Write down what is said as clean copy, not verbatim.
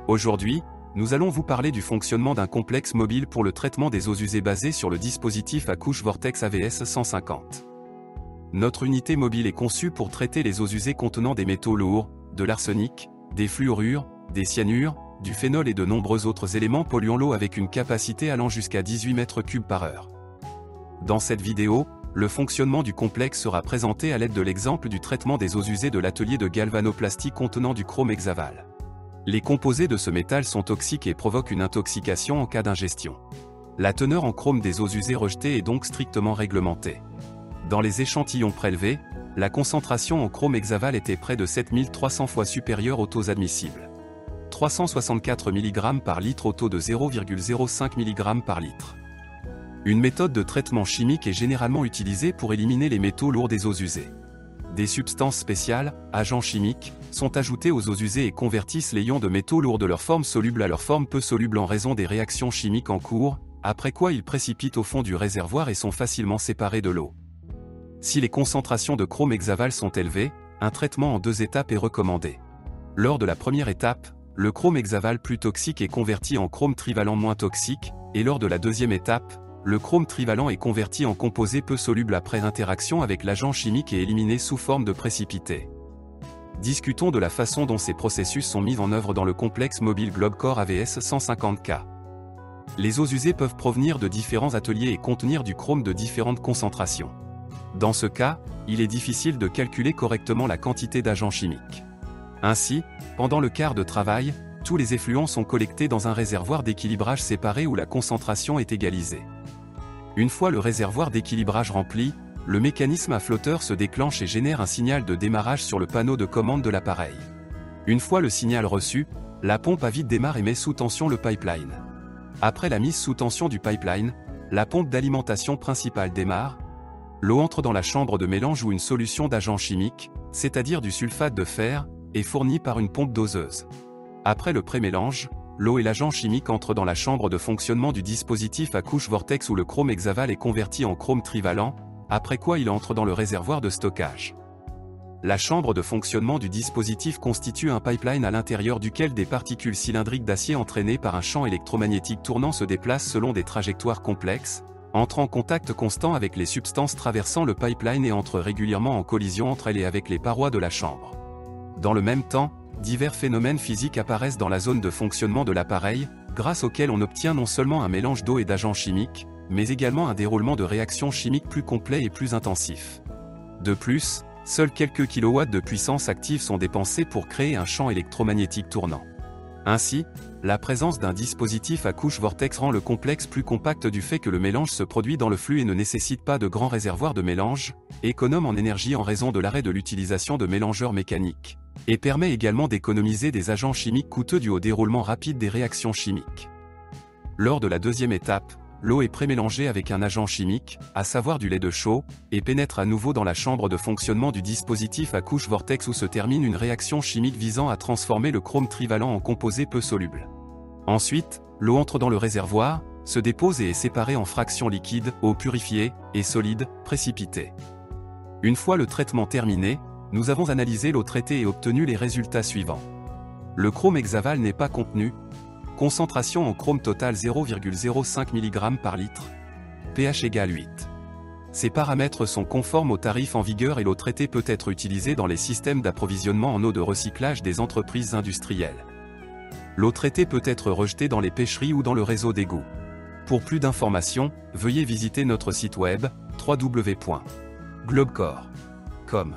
Aujourd'hui, nous allons vous parler du fonctionnement d'un complexe mobile pour le traitement des eaux usées basé sur le dispositif à couche Vortex AVS 150. Notre unité mobile est conçue pour traiter les eaux usées contenant des métaux lourds, de l'arsenic, des fluorures, des cyanures, du phénol et de nombreux autres éléments polluant l'eau avec une capacité allant jusqu'à 18 mètres cubes par heure. Dans cette vidéo, le fonctionnement du complexe sera présenté à l'aide de l'exemple du traitement des eaux usées de l'atelier de galvanoplastie contenant du chrome hexaval. Les composés de ce métal sont toxiques et provoquent une intoxication en cas d'ingestion. La teneur en chrome des eaux usées rejetées est donc strictement réglementée. Dans les échantillons prélevés, la concentration en chrome hexaval était près de 7300 fois supérieure aux taux admissibles. 364 mg par litre au taux de 0,05 mg par litre. Une méthode de traitement chimique est généralement utilisée pour éliminer les métaux lourds des eaux usées. Des substances spéciales, agents chimiques, sont ajoutés aux eaux usées et convertissent les ions de métaux lourds de leur forme soluble à leur forme peu soluble en raison des réactions chimiques en cours, après quoi ils précipitent au fond du réservoir et sont facilement séparés de l'eau. Si les concentrations de chrome hexaval sont élevées, un traitement en 2 étapes est recommandé. Lors de la première étape, le chrome hexaval plus toxique est converti en chrome trivalent moins toxique, et lors de la deuxième étape, le chrome trivalent est converti en composé peu soluble après interaction avec l'agent chimique et éliminé sous forme de précipité. Discutons de la façon dont ces processus sont mis en œuvre dans le complexe mobile GlobeCore AVS 150K. Les eaux usées peuvent provenir de différents ateliers et contenir du chrome de différentes concentrations. Dans ce cas, il est difficile de calculer correctement la quantité d'agents chimiques. Ainsi, pendant le quart de travail, tous les effluents sont collectés dans un réservoir d'équilibrage séparé où la concentration est égalisée. Une fois le réservoir d'équilibrage rempli, le mécanisme à flotteur se déclenche et génère un signal de démarrage sur le panneau de commande de l'appareil. Une fois le signal reçu, la pompe à vide démarre et met sous tension le pipeline. Après la mise sous tension du pipeline, la pompe d'alimentation principale démarre. L'eau entre dans la chambre de mélange où une solution d'agent chimique, c'est-à-dire du sulfate de fer, est fournie par une pompe doseuse. Après le pré-mélange, l'eau et l'agent chimique entrent dans la chambre de fonctionnement du dispositif à couche Vortex où le chrome hexaval est converti en chrome trivalent, après quoi il entre dans le réservoir de stockage. La chambre de fonctionnement du dispositif constitue un pipeline à l'intérieur duquel des particules cylindriques d'acier entraînées par un champ électromagnétique tournant se déplacent selon des trajectoires complexes, entrent en contact constant avec les substances traversant le pipeline et entrent régulièrement en collision entre elles et avec les parois de la chambre. Dans le même temps, divers phénomènes physiques apparaissent dans la zone de fonctionnement de l'appareil, grâce auxquels on obtient non seulement un mélange d'eau et d'agents chimiques, mais également un déroulement de réactions chimiques plus complet et plus intensif. De plus, seuls quelques kilowatts de puissance active sont dépensés pour créer un champ électromagnétique tournant. Ainsi, la présence d'un dispositif à couche Vortex rend le complexe plus compact du fait que le mélange se produit dans le flux et ne nécessite pas de grands réservoirs de mélange, économe en énergie en raison de l'arrêt de l'utilisation de mélangeurs mécaniques, et permet également d'économiser des agents chimiques coûteux dus au déroulement rapide des réactions chimiques. Lors de la deuxième étape, l'eau est pré-mélangée avec un agent chimique, à savoir du lait de chaux, et pénètre à nouveau dans la chambre de fonctionnement du dispositif à couche Vortex où se termine une réaction chimique visant à transformer le chrome trivalent en composé peu soluble. Ensuite, l'eau entre dans le réservoir, se dépose et est séparée en fractions liquides, eau purifiée, et solide, précipitée. Une fois le traitement terminé, nous avons analysé l'eau traitée et obtenu les résultats suivants. Le chrome hexaval n'est pas contenu. Concentration en chrome totale 0,05 mg par litre. pH égale 8. Ces paramètres sont conformes aux tarifs en vigueur et l'eau traitée peut être utilisée dans les systèmes d'approvisionnement en eau de recyclage des entreprises industrielles. L'eau traitée peut être rejetée dans les pêcheries ou dans le réseau d'égouts. Pour plus d'informations, veuillez visiter notre site web www.globecore.com.